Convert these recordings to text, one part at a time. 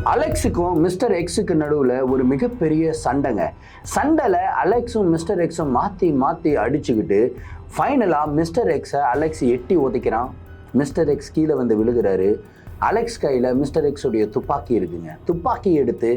அலெக்ஸுக்கும் mister எக்ஸுக்கு நடுவில் ஒரு மிகப்பெரிய சண்டைங்க. சண்டையில் அலெக்ஸும் மிஸ்டர் எக்ஸும் மாற்றி மாற்றி அடிச்சுக்கிட்டு ஃபைனலாக மிஸ்டர் எக்ஸை அலெக்ஸ் எட்டி உதைக்கிறான். மிஸ்டர் எக்ஸ் கீழே வந்து விழுகிறாரு. அலெக்ஸ் கையில் மிஸ்டர் எக்ஸோடைய துப்பாக்கி இருக்குங்க. துப்பாக்கி எடுத்து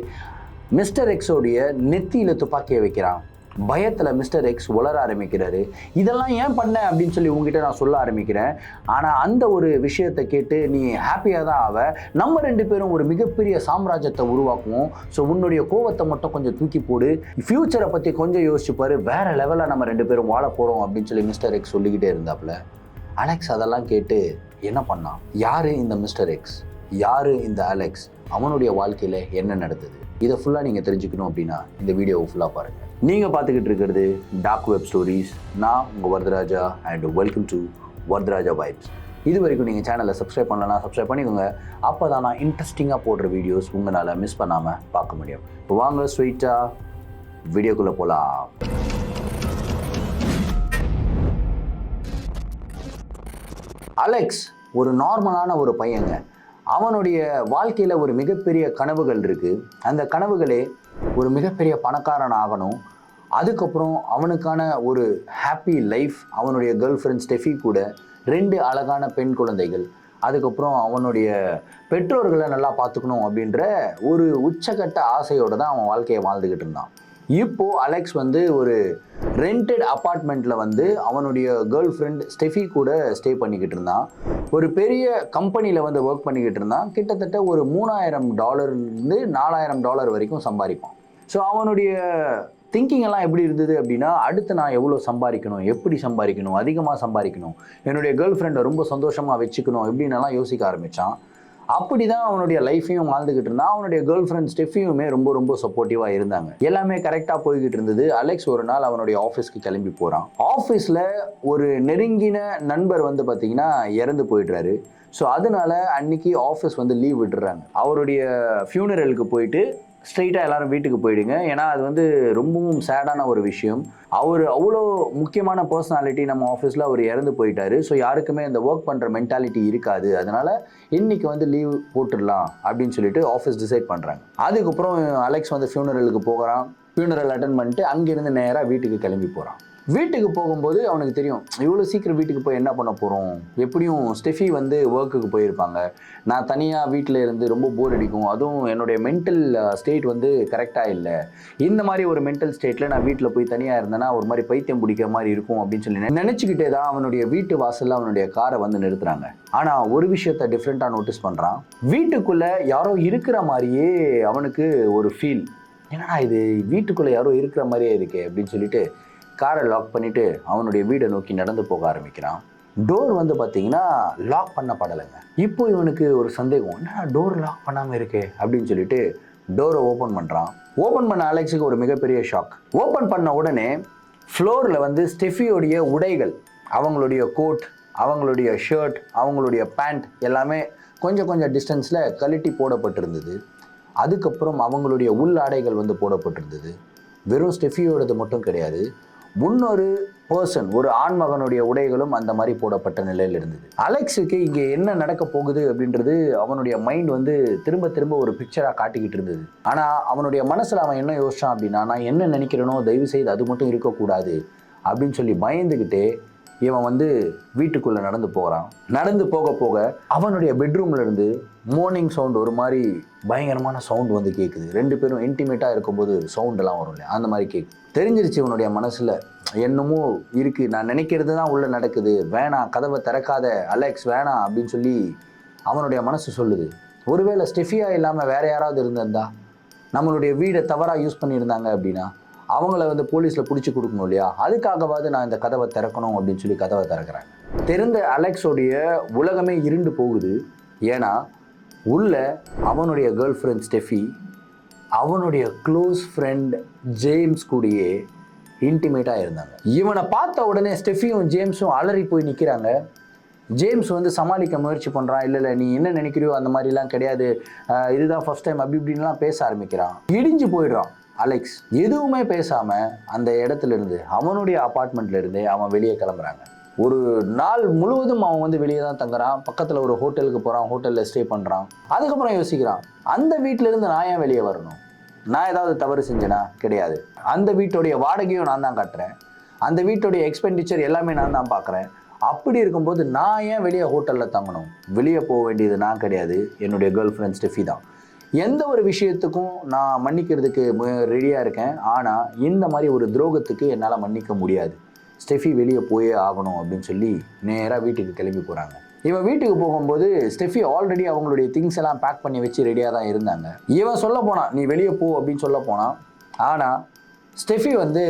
மிஸ்டர் எக்ஸோடைய நெத்தியில் துப்பாக்கியை வைக்கிறான். பயத்தில் மிஸ்டர் எக்ஸ் உளர ஆரம்பிக்கிறாரு. இதெல்லாம் ஏன் பண்ண அப்படின்னு சொல்லி உங்ககிட்ட நான் சொல்ல ஆரம்பிக்கிறேன். ஆனால் அந்த ஒரு விஷயத்தை கேட்டு நீ ஹாப்பியாக தான் ஆவ. நம்ம ரெண்டு பேரும் ஒரு மிகப்பெரிய சாம்ராஜ்யத்தை உருவாக்குவோம். ஸோ உன்னுடைய கோவத்தை மட்டும் கொஞ்சம் தூக்கி போடு, ஃப்யூச்சரை பற்றி கொஞ்சம் யோசிச்சுப்பாரு, வேற லெவலில் நம்ம ரெண்டு பேரும் வாழ போகிறோம் அப்படின்னு சொல்லி மிஸ்டர் எக்ஸ் சொல்லிக்கிட்டே இருந்தாப்புல. அலெக்ஸ் அதெல்லாம் கேட்டு என்ன பண்ணான்? யார் இந்த மிஸ்டர் எக்ஸ், யார் இந்த அலெக்ஸ், அவனுடைய வாழ்க்கையில் என்ன நடந்தது, இதை ஃபுல்லாக நீங்கள் தெரிஞ்சுக்கணும் அப்படின்னா இந்த வீடியோவை ஃபுல்லாக பாருங்கள். நீங்கள் பார்த்துக்கிட்டு இருக்கிறது டார்க் வெப் ஸ்டோரிஸ். நான் உங்கள் Varadaraja and welcome to Varadaraja vibes. இது வரைக்கும் நீங்கள் சேனலை சப்ஸ்கிரைப் பண்ணலன்னா சப்ஸ்கிரைப் பண்ணிக்கோங்க. அப்போ தான் நான் இன்ட்ரெஸ்டிங்காக போடுற வீடியோஸ் உங்களால் மிஸ் பண்ணாமல் பார்க்க முடியும். இப்போ வாங்க ஸ்ட்ரெயிட்டாக வீடியோக்குள்ளே போகலாம். அலெக்ஸ் ஒரு நார்மலான ஒரு பையங்க. அவனுடைய வாழ்க்கையில் ஒரு மிகப்பெரிய கனவுகள் இருக்குது. அந்த கனவுகளே ஒரு மிகப்பெரிய பணக்காரன் ஆகணும், அதுக்கப்புறம் அவனுக்கான ஒரு ஹாப்பி லைஃப், அவனுடைய கேர்ள் ஃப்ரெண்ட் ஸ்டெஃபி கூட 2 அழகான பெண் குழந்தைகள், அதுக்கப்புறம் அவனுடைய பெற்றோர்களை நல்லா பார்த்துக்கணும் அப்படின்ற ஒரு உச்சக்கட்ட ஆசையோடு தான் அவன் வாழ்க்கையை வாழ்ந்துக்கிட்டு இருந்தான். இப்போது அலெக்ஸ் வந்து ஒரு ரெண்டட் அப்பார்ட்மெண்ட்டில் வந்து அவனுடைய கேர்ள் ஃப்ரெண்ட் ஸ்டெஃபி கூட ஸ்டே பண்ணிக்கிட்டு இருந்தான். ஒரு பெரிய கம்பெனியில் வந்து ஒர்க் பண்ணிக்கிட்டு இருந்தான். கிட்டத்தட்ட ஒரு $3000 $4000 வரைக்கும் சம்பாதிப்பான். ஸோ அவனுடைய திங்கிங் எல்லாம் எப்படி இருந்தது அப்படின்னா, அடுத்து நான் எவ்வளோ சம்பாதிக்கணும், எப்படி சம்பாதிக்கணும், அதிகமாக சம்பாதிக்கணும், என்னுடைய கேர்ள் ஃப்ரெண்டை ரொம்ப சந்தோஷமாக வச்சுக்கணும் இப்படின்னெல்லாம் யோசிக்க ஆரம்பித்தான். அப்படி தான் அவனுடைய லைஃப்பையும் வாழ்ந்துக்கிட்டு இருந்தான். அவனுடைய கேர்ள் ஃப்ரெண்ட் ஸ்டெஃபியுமே ரொம்ப ரொம்ப சப்போர்ட்டிவாக இருந்தாங்க. எல்லாமே கரெக்டாக போய்கிட்டு இருந்தது. அலெக்ஸ் ஒரு நாள் அவனுடைய ஆஃபீஸ்க்கு கிளம்பி போகிறான். ஆஃபீஸில் ஒரு நெருங்கின நண்பர் வந்து பார்த்திங்கன்னா இறந்து போயிடுறாரு. ஸோ அதனால அன்னைக்கு ஆஃபீஸ் வந்து லீவ் விட்டுறாங்க. அவருடைய ஃபியூனரலுக்கு போயிட்டு ஸ்ட்ரெயிட்டாக எல்லாரும் வீட்டுக்கு போயிடுங்க. ஏன்னா அது வந்து ரொம்பவும் சேடான ஒரு விஷயம். அவர் அவ்வளோ முக்கியமான பர்சனாலிட்டி நம்ம ஆஃபீஸில் அவர் இறந்து போயிட்டாரு. ஸோ யாருக்குமே இந்த ஒர்க் பண்ணுற மென்டாலிட்டி இருக்காது. அதனால் இன்றைக்கி வந்து லீவ் போட்டுடலாம் அப்படின்னு சொல்லிட்டு ஆஃபீஸ் டிசைட் பண்ணுறாங்க. அதுக்கப்புறம் அலெக்ஸ் வந்து ஃபியூனரலுக்கு போகிறான். ஃபியூனரல் அட்டன் பண்ணிட்டு அங்கேருந்து நேராக வீட்டுக்கு கிளம்பி போகிறான். வீட்டுக்கு போகும்போது அவனுக்கு தெரியும், இவ்வளோ சீக்கிரம் வீட்டுக்கு போய் என்ன பண்ண போகிறோம், எப்படியும் ஸ்டெஃபி வந்து ஒர்க்குக்கு போயிருப்பாங்க, நான் தனியாக வீட்டில் இருந்து ரொம்ப போர் அடிக்கும், அதுவும் என்னுடைய மென்டல் ஸ்டேட் வந்து கரெக்டாக இல்லை, இந்த மாதிரி ஒரு மென்டல் ஸ்டேட்டில் நான் வீட்டில் போய் தனியாக இருந்தேன்னா ஒரு மாதிரி பைத்தியம் பிடிக்கிற மாதிரி இருக்கும் அப்படின்னு சொல்லி நினச்சிக்கிட்டே தான் அவனுடைய வீட்டு வாசலில் அவனுடைய காரை வந்து நிறுத்துறாங்க. ஆனால் ஒரு விஷயத்தை டிஃப்ரெண்ட்டாக நோட்டீஸ் பண்ணுறான். வீட்டுக்குள்ளே யாரோ இருக்கிற மாதிரியே அவனுக்கு ஒரு ஃபீல். என்னடா இது, வீட்டுக்குள்ளே யாரோ இருக்கிற மாதிரியே இருக்கே அப்படின்னு சொல்லிட்டு காரை லாக் பண்ணிவிட்டு அவனுடைய வீடை நோக்கி நடந்து போக ஆரம்பிக்கிறான். டோர் வந்து பார்த்தீங்கன்னா லாக் பண்ணப்படலைங்க. இப்போ இவனுக்கு ஒரு சந்தேகம், என்ன டோர் லாக் பண்ணாமல் இருக்கே அப்படின்னு சொல்லிட்டு டோரை ஓப்பன் பண்ணுறான். ஓப்பன் பண்ண அலெக்ஸுக்கு ஒரு மிகப்பெரிய ஷாக். ஓப்பன் பண்ண உடனே ஃப்ளோரில் வந்து ஸ்டெஃபியோடைய உடைகள், அவங்களுடைய கோட், அவங்களுடைய ஷர்ட், அவங்களுடைய பேண்ட் எல்லாமே கொஞ்சம் கொஞ்சம் டிஸ்டன்ஸில் கழட்டி போடப்பட்டிருந்தது. அதுக்கப்புறம் அவங்களுடைய உள்ளாடைகள் வந்து போடப்பட்டிருந்தது. வெறும் ஸ்டெஃபியோடது மட்டும் கிடையாது, முன்னொரு பர்சன், ஒரு ஆண்மகனுடைய உடைகளும் அந்த மாதிரி போடப்பட்ட நிலையில் இருந்தது. அலெக்ஸுக்கு இங்கே என்ன நடக்க போகுது அப்படின்றது அவனுடைய மைண்ட் வந்து திரும்ப திரும்ப ஒரு பிக்சராக காட்டிக்கிட்டு இருந்தது. ஆனால் அவனுடைய மனசில் அவன் என்ன யோசிச்சான் அப்படின்னா, நான் என்ன நினைக்கிறேனோ தயவு செய்து அது மட்டும் இருக்கக்கூடாது அப்படின்னு சொல்லி பயந்துக்கிட்டே இவன் வந்து வீட்டுக்குள்ளே நடந்து போகிறான். நடந்து போக போக அவனுடைய பெட்ரூமில் இருந்து மார்னிங் சவுண்ட், ஒரு மாதிரி பயங்கரமான சவுண்ட் வந்து கேட்குது. 2 பேரும் இன்டிமேட்டாக இருக்கும்போது சவுண்டெல்லாம் வரும் இல்லையா, அந்த மாதிரி கேட்குது. தெரிஞ்சிருச்சு இவனுடைய மனசில் என்னமோ இருக்குது, நான் நினைக்கிறது தான் உள்ளே நடக்குது, வேணாம், கதவை திறக்காத அலெக்ஸ், வேணாம் அப்படின்னு சொல்லி அவனுடைய மனசு சொல்லுது. ஒருவேளை ஸ்டெஃபியா இல்லாமல் வேறு யாராவது இருந்திருந்தா, நம்மளுடைய வீடை தவறாக யூஸ் பண்ணியிருந்தாங்க அப்படின்னா அவங்கள வந்து போலீஸில் பிடிச்சி கொடுக்கணும் இல்லையா, அதுக்காகவாது நான் இந்த கதவை திறக்கணும் அப்படின்னு சொல்லி கதவை திறக்கிறாங்க. தெரிந்த அலெக்ஸோடைய உலகமே இருண்டு போகுது. ஏன்னா உள்ள அவனுடைய கேர்ள் ஃப்ரெண்ட் ஸ்டெஃபி அவனுடைய க்ளோஸ் ஃப்ரெண்ட் ஜேம்ஸ் கூடயே இன்டிமேட்டாக இருந்தாங்க. இவனை பார்த்த உடனே ஸ்டெஃபியும் ஜேம்ஸும் அலறி போய் நிற்கிறாங்க. ஜேம்ஸ் வந்து சமாளிக்க முயற்சி பண்ணுறான். இல்லை நீ என்ன நினைக்கிறியோ அந்த மாதிரிலாம் கிடையாது, இதுதான் ஃபர்ஸ்ட் டைம் அப்படி இப்படின்லாம் பேச ஆரம்பிக்கிறான். இடிஞ்சு போயிடுறான். அலெக்ஸ் எதுவுமே பேசாமல் அந்த இடத்துல இருந்து, அவனுடைய அப்பார்ட்மெண்ட்ல இருந்தே அவன் வெளியே கிளம்புறாங்க. ஒரு நாள் முழுவதும் அவன் வந்து வெளியே தான் தங்குறான், பக்கத்தில் ஒரு ஹோட்டலுக்கு போகிறான், ஹோட்டலில் ஸ்டே பண்ணுறான். அதுக்கப்புறம் யோசிக்கிறான், அந்த வீட்டிலேருந்து நான் ஏன் வெளியே வரணும்? நான் ஏதாவது தவறு செஞ்சேனா? கிடையாது. அந்த வீட்டுடைய வாடகையும் நான் தான் கட்டுறேன், அந்த வீட்டுடைய எக்ஸ்பெண்டிச்சர் எல்லாமே நான் தான் பார்க்குறேன். அப்படி இருக்கும்போது நான் ஏன் வெளியே ஹோட்டலில் தங்கணும்? வெளியே போக வேண்டியது நான் கிடையாது, என்னுடைய கேர்ள் ஃப்ரெண்ட் ஸ்டெஃபி தான். எந்த ஒரு விஷயத்துக்கும் நான் மன்னிக்கிறதுக்கு ரெடியாக இருக்கேன். ஆனால் இந்த மாதிரி ஒரு துரோகத்துக்கு என்னால் மன்னிக்க முடியாது. ஸ்டெஃபி வெளியே போயே ஆகணும் அப்படின்னு சொல்லி நேராக வீட்டுக்கு கிளம்பி போகிறாங்க. இவன் வீட்டுக்கு போகும்போது ஸ்டெஃபி ஆல்ரெடி அவங்களுடைய திங்ஸ் எல்லாம் பேக் பண்ணி வச்சு ரெடியாக தான் இருந்தாங்க. இவன் சொல்ல போனான், நீ வெளியே போ அப்படின்னு சொல்ல போனான். ஆனால் ஸ்டெஃபி வந்து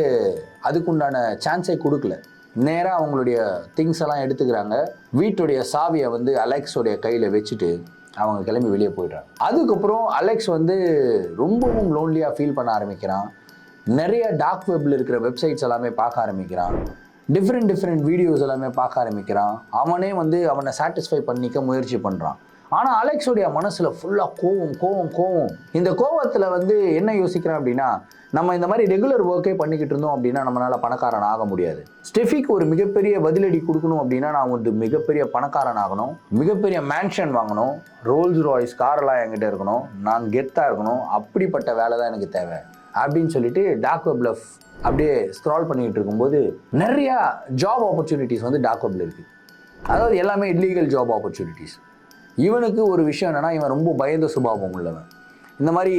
அதுக்குண்டான சான்ஸை கொடுக்கல. நேராக அவங்களுடைய திங்ஸ் எல்லாம் எடுத்துக்கிறாங்க. வீட்டுடைய சாவியை வந்து அலெக்ஸோடைய கையில் வச்சுட்டு அவங்க கிளம்பி வெளியே போயிடுறாங்க. அதுக்கப்புறம் அலெக்ஸ் வந்து ரொம்பவும் லோன்லியாக ஃபீல் பண்ண ஆரம்பிக்கிறான். நிறைய டார்க் வெப்பில் இருக்கிற வெப்சைட்ஸ் எல்லாமே பார்க்க ஆரம்பிக்கிறான். டிஃப்ரெண்ட் வீடியோஸ் எல்லாமே பார்க்க ஆரம்பிக்கிறான். அவனே வந்து அவனை சாட்டிஸ்ஃபை பண்ணிக்க முயற்சி பண்ணுறான். ஆனால் அலெக்ஸோடைய மனசில் ஃபுல்லாக கோவம். இந்த கோவத்தில் வந்து என்ன யோசிக்கிறான் அப்படின்னா, நம்ம இந்த மாதிரி ரெகுலர் ஒர்க்கே பண்ணிக்கிட்டு இருந்தோம் அப்படின்னா நம்மளால் பணக்காரன் ஆக முடியாது. ஸ்டெஃபிக்கு ஒரு மிகப்பெரிய பதிலடி கொடுக்கணும் அப்படின்னா நான் வந்து மிகப்பெரிய பணக்காரன் ஆகணும், மிகப்பெரிய மேன்ஷன் வாங்கணும், ரோல்ஸ் ராய்ஸ் காரெல்லாம் என்கிட்ட இருக்கணும், நான் கெத்தாக இருக்கணும், அப்படிப்பட்ட வேலை தான் எனக்கு தேவை அப்படின்னு சொல்லிட்டு டார்க் வெப்பில் அப்படியே ஸ்க்ரால் பண்ணிக்கிட்டு இருக்கும்போது நிறையா ஜாப் ஆப்பர்ச்சுனிட்டிஸ் வந்து டார்க் வெப்பில் இருக்குது. அதாவது எல்லாமே இல்லீகல் ஜாப் ஆப்பர்ச்சுனிட்டிஸ். இவனுக்கு ஒரு விஷயம் என்னென்னா, இவன் ரொம்ப பயந்த சுபாவம் உள்ளவன். இந்த மாதிரி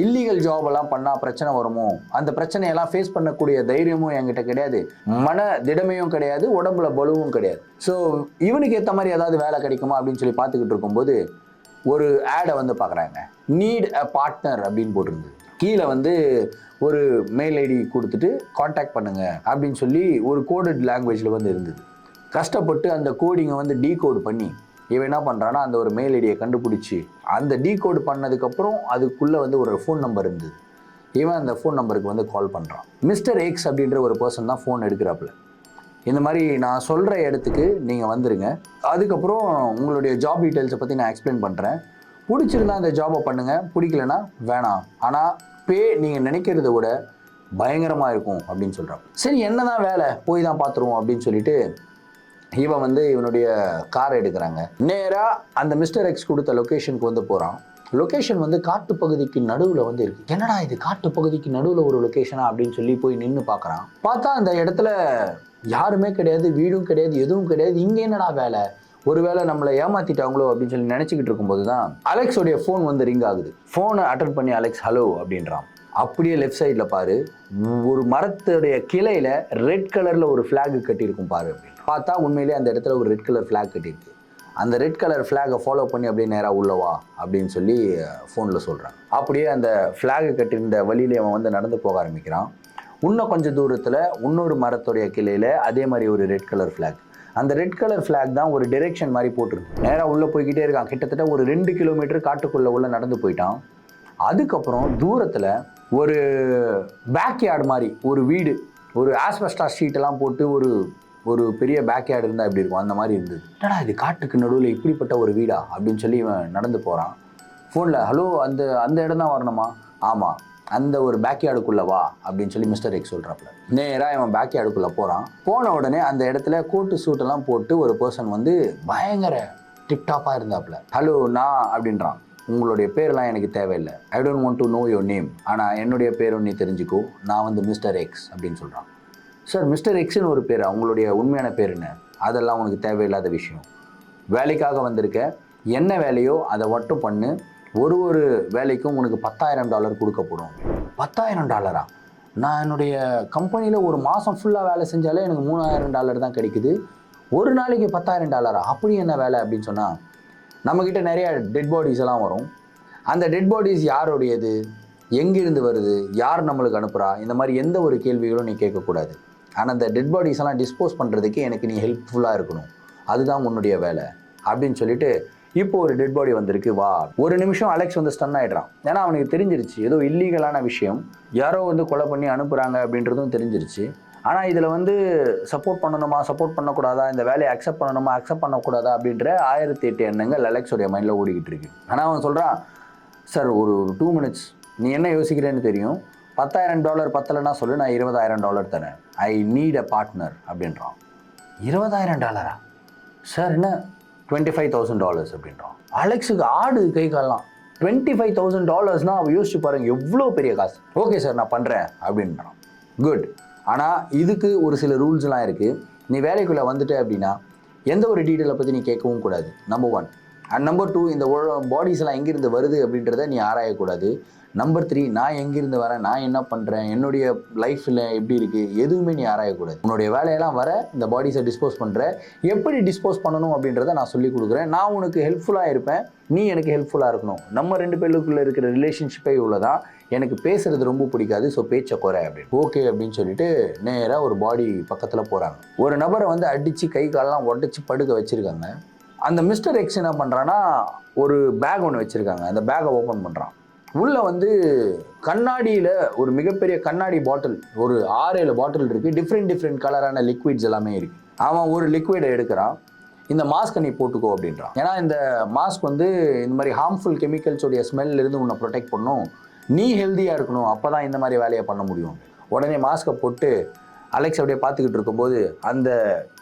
இல்லீகல் ஜாபெல்லாம் பண்ணால் பிரச்சனை வருமோ, அந்த பிரச்சனையெல்லாம் ஃபேஸ் பண்ணக்கூடிய தைரியமும் என்கிட்ட கிடையாது, மன திடமையும் கிடையாது, உடம்புல பலுவும் கிடையாது. ஸோ இவனுக்கு ஏற்ற மாதிரி ஏதாவது வேலை கிடைக்குமா அப்படின்னு சொல்லி பார்த்துக்கிட்டு இருக்கும்போது ஒரு ஆடை வந்து பார்க்குறாங்க. நீட் அ பார்ட்னர் அப்படின்னு போட்டிருந்தது. கீழே வந்து ஒரு மெயில் ஐடி கொடுத்துட்டு காண்டாக்ட் பண்ணுங்க அப்படின்னு சொல்லி ஒரு கோடட் லாங்குவேஜில் வந்து இருந்தது. கஷ்டப்பட்டு அந்த கோடிங்கை வந்து டீகோட் பண்ணி இவன் என்ன பண்ணுறான்னா, அந்த ஒரு மெயில் ஐடியை கண்டுபிடிச்சி அந்த டீகோட் பண்ணதுக்கப்புறம் அதுக்குள்ளே வந்து ஒரு ஃபோன் நம்பர் இருந்தது. இவன் அந்த ஃபோன் நம்பருக்கு வந்து கால் பண்ணுறான். மிஸ்டர் எக்ஸ் அப்படின்ற ஒரு பர்சன் தான் ஃபோன் எடுக்கிறாப்புல. இந்த மாதிரி நான் சொல்கிற இடத்துக்கு நீங்கள் வந்துடுங்க, அதுக்கப்புறம் உங்களுடைய ஜாப் டீட்டெயில்ஸை பற்றி நான் எக்ஸ்பிளைன் பண்ணுறேன், பிடிச்சிருந்தா அந்த ஜாபை பண்ணுங்கள், பிடிக்கலன்னா வேணாம், ஆனால் பே நீங்கள் நினைக்கிறத விட பயங்கரமாக இருக்கும் அப்படின்னு சொல்கிறான். சரி என்ன தான் வேலை, போய் தான் பார்த்துருவோம் அப்படின்னு சொல்லிட்டு இவன் வந்து இவனுடைய காரை எடுக்கிறாங்க. நேராக அந்த மிஸ்டர் எக்ஸ் கொடுத்த லொக்கேஷனுக்கு வந்து போகிறான். லொக்கேஷன் வந்து காட்டு பகுதிக்கு நடுவில் வந்து இருக்குது. என்னடா இது காட்டு பகுதிக்கு நடுவில் ஒரு லொக்கேஷனா அப்படின்னு சொல்லி போய் நின்று பார்க்குறான். பார்த்தா அந்த இடத்துல யாருமே கிடையாது, வீடும் கிடையாது, எதுவும் கிடையாது. இங்கே என்னடா வேலை, ஒருவேளை நம்மளை ஏமாத்திட்டாங்களோ அப்படின்னு சொல்லி நினச்சிக்கிட்டு இருக்கும்போது தான் அலெக்ஸோடைய ஃபோன் வந்து ரிங் ஆகுது. ஃபோனை அட்டன் பண்ணி அலெக்ஸ் ஹலோ அப்படின்றான். அப்படியே லெஃப்ட் சைடில் பாரு, ஒரு மரத்துடைய கிளையில் ரெட் கலரில் ஒரு ஃப்ளாக் கட்டியிருக்கும் பாரு அப்படின்னு பார்த்தா உண்மையிலே அந்த இடத்துல ஒரு ரெட் கலர் ஃப்ளாக் கட்டியிருக்கு. அந்த ரெட் கலர் ஃப்ளாகை ஃபாலோ பண்ணி அப்படியே நேராக உள்ளவா அப்படின்னு சொல்லி ஃபோனில் சொல்கிறான். அப்படியே அந்த ஃப்ளாகை கட்டியிருந்த வழியிலே அவன் வந்து நடந்து போக ஆரம்பிக்கிறான். இன்னும் கொஞ்சம் தூரத்தில் இன்னொரு மரத்துடைய கிளையில் அதே மாதிரி ஒரு ரெட் கலர் ஃப்ளாக். அந்த ரெட் கலர் ஃப்ளாக் தான் ஒரு டிரெக்ஷன் மாதிரி போட்டிருக்கு. நேராக உள்ளே போய்கிட்டே இருக்கான். கிட்டத்தட்ட ஒரு 2 கிலோமீட்டர் காட்டுக்குள்ளே உள்ள நடந்து போயிட்டான். அதுக்கப்புறம் தூரத்தில் ஒரு பேக்யார்டு மாதிரி ஒரு வீடு, ஒரு ஆஸ்பெஸ்டாஸ் ஷீட்டெல்லாம் போட்டு ஒரு பெரிய பேக்யார்டு இருந்தால் எப்படி இருக்கும் அந்த மாதிரி இருந்தது. என்னடா இது காட்டுக்கு நடுவில் இப்படிப்பட்ட ஒரு வீடா அப்படின்னு சொல்லி இவன் நடந்து போகிறான். ஃபோனில் ஹலோ அந்த இடம் தான் வரணுமா? ஆமாம், அந்த ஒரு பேக்யார்டுக்குள்ளே வா அப்படின்னு சொல்லி மிஸ்டர் எக்ஸ் சொல்கிறாப்புல. நேராக இவன் பேக்யார்டுக்குள்ளே போகிறான். போன உடனே அந்த இடத்துல கோட்டு சூட்டெல்லாம் போட்டு ஒரு பர்சன் வந்து பயங்கர டிப்டாப்பாக இருந்தாப்புல. ஹலோ நான் அப்படின்றான். உங்களுடைய பேரெல்லாம் எனக்கு தேவையில்லை, I don't want to know your name, ஆனால் என்னுடைய பேர் நீ தெரிஞ்சுக்கோ, நான் வந்து மிஸ்டர் எக்ஸ் அப்படின்னு சொல்கிறான். சார் மிஸ்டர் எக்ஸ்னு ஒரு பேர், அவங்களுடைய உண்மையான பேர் என்ன? அதெல்லாம் உனக்கு தேவையில்லாத விஷயம். வேலைக்காக வந்திருக்க, என்ன வேலையோ அதை மட்டும் பண்ணு, ஒரு வேலைக்கும் உனக்கு $10,000 கொடுக்கப்படும். $10,000? நான் என்னுடைய கம்பெனியில் ஒரு மாதம் ஃபுல்லாக வேலை செஞ்சாலே எனக்கு $3,000 தான் கிடைக்குது, ஒரு நாளைக்கு $10,000? அப்படி என்ன வேலை அப்படின்னு சொன்னால், நம்மக்கிட்ட நிறையா டெட் பாடிஸ் எல்லாம் வரும். அந்த டெட் பாடிஸ் யாருடையது, எங்கிருந்து வருது, யார் நம்மளுக்கு அனுப்புகிறா, இந்த மாதிரி எந்த ஒரு கேள்விகளும் நீ கேட்கக்கூடாது. ஆனால் அந்த டெட் பாடிஸ் எல்லாம் டிஸ்போஸ் பண்ணுறதுக்கு எனக்கு நீ ஹெல்ப்ஃபுல்லாக இருக்கணும், அதுதான் உன்னுடைய வேலை அப்படின்னு சொல்லிட்டு, இப்போ ஒரு டெட் பாடி வந்திருக்கு வா. ஒரு நிமிஷம் அலெக்ஸ் வந்து ஸ்டன் ஆகிடுறான். ஏன்னா அவனுக்கு தெரிஞ்சிருச்சு ஏதோ இல்லீகலான விஷயம், யாரோ வந்து கொலை பண்ணி அனுப்புகிறாங்க அப்படின்றதும் தெரிஞ்சிருச்சு. ஆனால் இதில் வந்து சப்போர்ட் பண்ணணுமா, சப்போர்ட் பண்ணக்கூடாதா, இந்த வேலையை அக்செப்ட் பண்ணணுமா, அக்செப்ட் பண்ணக்கூடாதா அப்படின்ற 1008 எண்ணங்கள் அலெக்ஸோடைய மைண்டில் ஓடிக்கிட்டு இருக்கு. ஆனால் அவன் சொல்கிறான், சார் ஒரு 2 மினிட்ஸ், நீ என்ன யோசிக்கிறேன்னு தெரியும், $10,000 பத்தலைன்னா சொல்லு, நான் $20,000 தரேன், ஐ நீட் அ பார்ட்னர் அப்படின்றான். $20,000 சார், என்ன $25,000 அப்படின்றோம். அலெக்ஸுக்கு ஆடு கை காலலாம். $25,000 அவ யோசிச்சு பாருங்க எவ்வளோ பெரிய காசு. ஓகே சார் நான் பண்ணுறேன் அப்படின்றான். குட். ஆனால் இதுக்கு ஒரு சில ரூல்ஸ்லாம் இருக்குது. நீ வேலைக்குள்ளே வந்துட்ட அப்படின்னா எந்த ஒரு டீட்டெயிலை பற்றி நீ கேட்கவும் கூடாது, நம்பர் 1. அண்ட் நம்பர் 2, இந்த பாடிஸ் எல்லாம் எங்கிருந்து வருது அப்படின்றத நீ ஆராயக்கூடாது. நம்பர் 3, நான் எங்கிருந்து வரேன், நான் என்ன பண்ணுறேன், என்னுடைய லைஃப்பில் எப்படி இருக்குது, எதுவுமே நீ ஆராயக்கூடாது. உன்னுடைய வேலையெல்லாம் வர இந்த பாடிஸை டிஸ்போஸ் பண்ணுற, எப்படி டிஸ்போஸ் பண்ணணும் அப்படின்றத நான் சொல்லிக் கொடுக்குறேன். நான் உனக்கு ஹெல்ப்ஃபுல்லாக இருப்பேன், நீ எனக்கு ஹெல்ப்ஃபுல்லாக இருக்கணும். நம்ம 2 பேருக்குள்ளே இருக்கிற ரிலேஷன்ஷிப்பே இவ்வளோதான். எனக்கு பேசுறது ரொம்ப பிடிக்காது, ஸோ பேச்சை குறை அப்படின்னு. ஓகே அப்படின்னு சொல்லிட்டு நேராக ஒரு பாடி பக்கத்தில் போகிறாங்க. ஒரு நபரை வந்து அடித்து கை காலெல்லாம் உடச்சி படுக்க வச்சுருக்காங்க. அந்த மிஸ்டர் எக்ஸ் என்ன பண்ணுறான்னா, ஒரு பேக் ஒன்று வச்சுருக்காங்க. அந்த பேக்கை ஓப்பன் பண்ணுறான். உள்ளே வந்து கண்ணாடியில் ஒரு மிகப்பெரிய கண்ணாடி பாட்டில், ஒரு 6-7 பாட்டில் இருக்குது. டிஃப்ரெண்ட் கலரான லிக்விட்ஸ் எல்லாமே இருக்குது. அவன் ஒரு லிக்விடை எடுக்கிறான். இந்த மாஸ்க்கை நீ போட்டுக்கோ அப்படின்றான். ஏன்னா இந்த மாஸ்க் வந்து இந்த மாதிரி ஹார்ம்ஃபுல் கெமிக்கல்ஸோடைய ஸ்மெல்லிருந்து உன்னை ப்ரொடெக்ட் பண்ணும், நீ ஹெல்த்தியாக இருக்கணும், அப்போ தான் இந்த மாதிரி வேலையை பண்ண முடியும். உடனே மாஸ்க்கை போட்டு அலெக்ஸ் அப்படியே பார்த்துக்கிட்டு இருக்கும்போது அந்த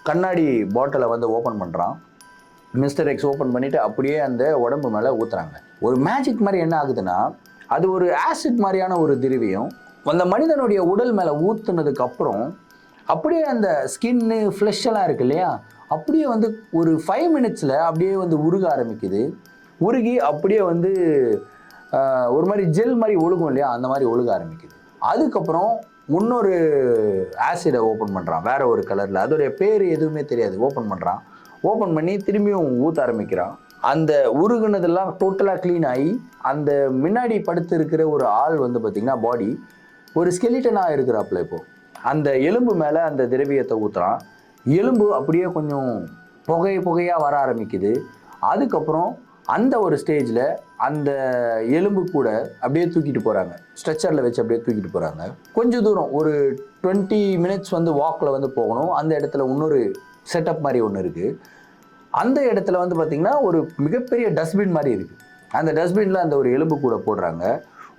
கண்ணாடி பாட்டிலை வந்து ஓப்பன் பண்ணுறான். மிஸ்டர் எக்ஸ் ஓப்பன் பண்ணிவிட்டு அப்படியே அந்த உடம்பு மேலே ஊற்றுறாங்க. ஒரு மேஜிக் மாதிரி என்ன ஆகுதுன்னா, அது ஒரு ஆசிட் மாதிரியான ஒரு திரவியம் அந்த மனிதனுடைய உடல் மேலே ஊற்றுனதுக்கப்புறம் அப்படியே அந்த ஸ்கின்னு ஃப்ளஷ் எல்லாம் இருக்கு இல்லையா, அப்படியே வந்து ஒரு 5 மினிட்ஸில் அப்படியே வந்து உருக ஆரம்பிக்குது. உருகி அப்படியே வந்து ஒரு மாதிரி ஜெல் மாதிரி ஒழுகும் இல்லையா, அந்த மாதிரி ஒழுக ஆரம்பிக்குது. அதுக்கப்புறம் இன்னொரு ஆசிடை ஓப்பன் பண்ணுறான், வேற ஒரு கலரில். அதோடைய பேர் எதுவுமே தெரியாது. ஓப்பன் பண்ணுறான். ஓப்பன் பண்ணி திரும்பியும் ஊற்ற ஆரம்பிக்கிறான். அந்த உருகுனதெல்லாம் டோட்டலாக க்ளீன் ஆகி அந்த முன்னாடி படுத்து இருக்கிற ஒரு ஆள் வந்து பார்த்திங்கன்னா பாடி ஒரு ஸ்கெலிட்டனாக இருக்கிறாப்புல. இப்போது அந்த எலும்பு மேலே அந்த திரவியத்தை ஊற்றுறான். எலும்பு அப்படியே கொஞ்சம் புகையாக வர ஆரம்பிக்குது. அதுக்கப்புறம் அந்த ஒரு ஸ்டேஜில் அந்த எலும்பு கூட அப்படியே தூக்கிட்டு போகிறாங்க, ஸ்ட்ரெச்சரில் வச்சு அப்படியே தூக்கிட்டு போகிறாங்க. கொஞ்சம் தூரம் ஒரு 20 மினிட்ஸ் வந்து வாக்கில் வந்து போகணும். அந்த இடத்துல இன்னொரு செட்டப் மாதிரி ஒன்று இருக்குது. அந்த இடத்துல வந்து பார்த்திங்கன்னா ஒரு மிகப்பெரிய டஸ்ட்பின் மாதிரி இருக்குது. அந்த டஸ்ட்பினில் அந்த ஒரு எலும்பு கூட போடுறாங்க.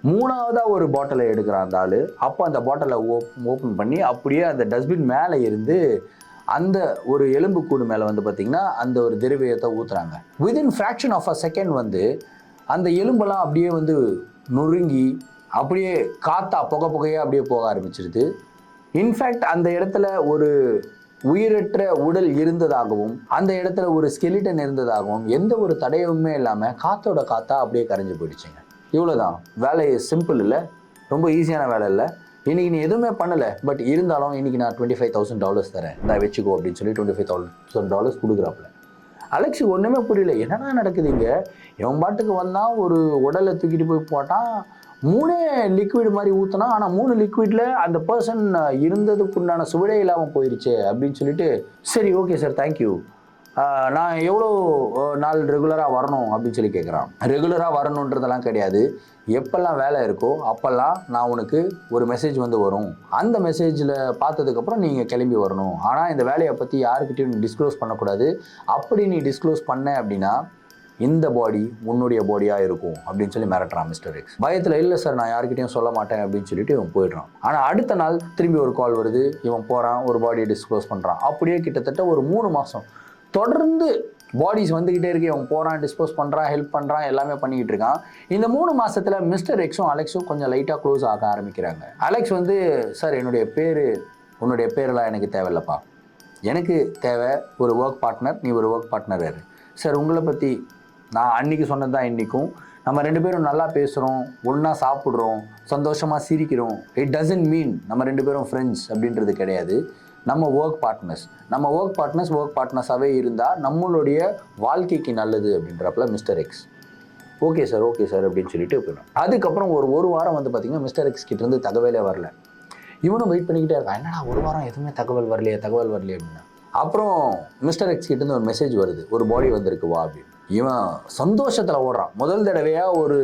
3ஆவதாக ஒரு பாட்டிலை எடுக்கிறான் அந்த ஆள். அப்போ அந்த பாட்டிலை ஓப்பன் பண்ணி அப்படியே அந்த டஸ்ட்பின் மேலே இருந்து அந்த ஒரு எலும்பு கூடு மேலே வந்து பார்த்திங்கன்னா அந்த ஒரு திரவியத்தை ஊற்றுறாங்க. Within fraction of a second வந்து அந்த எலும்பெல்லாம் அப்படியே வந்து நொறுங்கி அப்படியே காற்றா புகையாக அப்படியே போக ஆரம்பிச்சிருது. இன்ஃபேக்ட் அந்த இடத்துல ஒரு உயிரற்ற உடல் இருந்ததாகவும் அந்த இடத்துல ஒரு ஸ்கெலிட்டன் இருந்ததாகவும் எந்த ஒரு தடயமுமே இல்லாமல் காற்றோட காற்றா அப்படியே கரைஞ்சி போயிடுச்சுங்க. இவ்வளோதான். வேலை சிம்பிள் இல்லை, ரொம்ப ஈஸியான வேலை இல்லை. இன்றைக்கி நீ எதுவுமே பண்ணலை, பட் இருந்தாலும் இன்றைக்கி நான் $25,000 தரேன், இந்த வச்சுக்கோ அப்படின்னு சொல்லி $25,000 கொடுக்குறாப்புல. அலெக்ஸுக்கு ஒன்றுமே புரியல, என்னடா நடக்குது இங்கே. இவன் பாட்டுக்கு வந்தால் ஒரு உடலை தூக்கிட்டு போய் போட்டான், 3 லிக்விட் மாதிரி ஊற்றினா, ஆனால் 3 லிக்விடில் அந்த பர்சன் இருந்ததுக்குண்டான சுவடே இல்லாமல் போயிடுச்சு அப்படின்னு சொல்லிட்டு, சரி ஓகே சார் தேங்க்யூ, நான் எவ்வளோ நாள் ரெகுலராக வரணும் அப்படின்னு சொல்லி கேட்குறான். ரெகுலராக வரணுன்றதெல்லாம் கிடையாது, எப்பெல்லாம் வேலை இருக்கோ அப்போல்லாம் நான் உனக்கு ஒரு மெசேஜ் வந்து வரும், அந்த மெசேஜில் பார்த்ததுக்கப்புறம் நீங்கள் கிளம்பி வரணும். ஆனால் இந்த வேலையை பற்றி யாருக்கிட்டையும் நீ டிஸ்க்ளோஸ் பண்ணக்கூடாது. அப்படி நீ டிஸ்க்ளோஸ் பண்ண அப்படின்னா இந்த பாடி உன்னுடைய பாடியாக இருக்கும் அப்படின்னு சொல்லி மிரட்டுறான் மிஸ்டர் எக்ஸ். பயத்தில் இல்லை சார் நான் யாருக்கிட்டையும் சொல்ல மாட்டேன் அப்படின்னு சொல்லிட்டு இவன் போயிடுறான். ஆனால் அடுத்த நாள் திரும்பி ஒரு கால் வருது, இவன் போகிறான், ஒரு பாடியை டிஸ்க்ளோஸ் பண்ணுறான். அப்படியே கிட்டத்தட்ட ஒரு 3 மாதம் தொடர்ந்து பாடிஸ் வந்துக்கிட்டே இருக்கு. அவன் போகிறான், டிஸ்போஸ் பண்ணுறான், ஹெல்ப் பண்ணுறான், எல்லாமே பண்ணிக்கிட்டு இருக்கான். இந்த 3 மாதத்தில் மிஸ்டர் எக்ஸும் அலெக்ஸும் கொஞ்சம் லைட்டாக க்ளோஸ் ஆக ஆரம்பிக்கிறாங்க. அலெக்ஸ் வந்து, சார் என்னுடைய பேர், உன்னுடைய பேரெல்லாம் எனக்கு தேவையில்லப்பா, எனக்கு தேவை ஒரு ஒர்க் பார்ட்னர், நீ ஒரு ஒர்க் பார்ட்னர் யாரு சார். உங்களை பற்றி நான் அன்றைக்கி சொன்னது தான் இன்றைக்கும், நம்ம 2 பேரும் நல்லா பேசுகிறோம், ஒன்றா சாப்பிட்றோம், சந்தோஷமாக சிரிக்கிறோம். இட் டசன்ட் மீன் நம்ம 2 பேரும் ஃப்ரெண்ட்ஸ் அப்படின்றது கிடையாது. நம்ம ஒர்க் பார்ட்னர்ஸாகவே இருந்தால் நம்மளுடைய வாழ்க்கைக்கு நல்லது அப்படின்றப்பல மிஸ்டர் எக்ஸ் ஓகே சார் அப்படின்னு சொல்லிட்டு போயிடும். அதுக்கப்புறம் ஒரு வாரம் வந்து பார்த்திங்கன்னா மிஸ்டர் எக்ஸ் கிட்டேருந்து தகவலே வரல. இவனும் வெயிட் பண்ணிக்கிட்டே இருக்கான், என்னடா ஒரு வாரம் எதுவுமே தகவல் வரலையே அப்படின்னா. அப்புறம் மிஸ்டர் எக்ஸ் கிட்டேருந்து ஒரு மெசேஜ் வருது, ஒரு பாடி வந்திருக்கு வா அப்படின்னு. இவன் சந்தோஷத்தில் ஓடுறான். முதல் தடவையாக ஒரு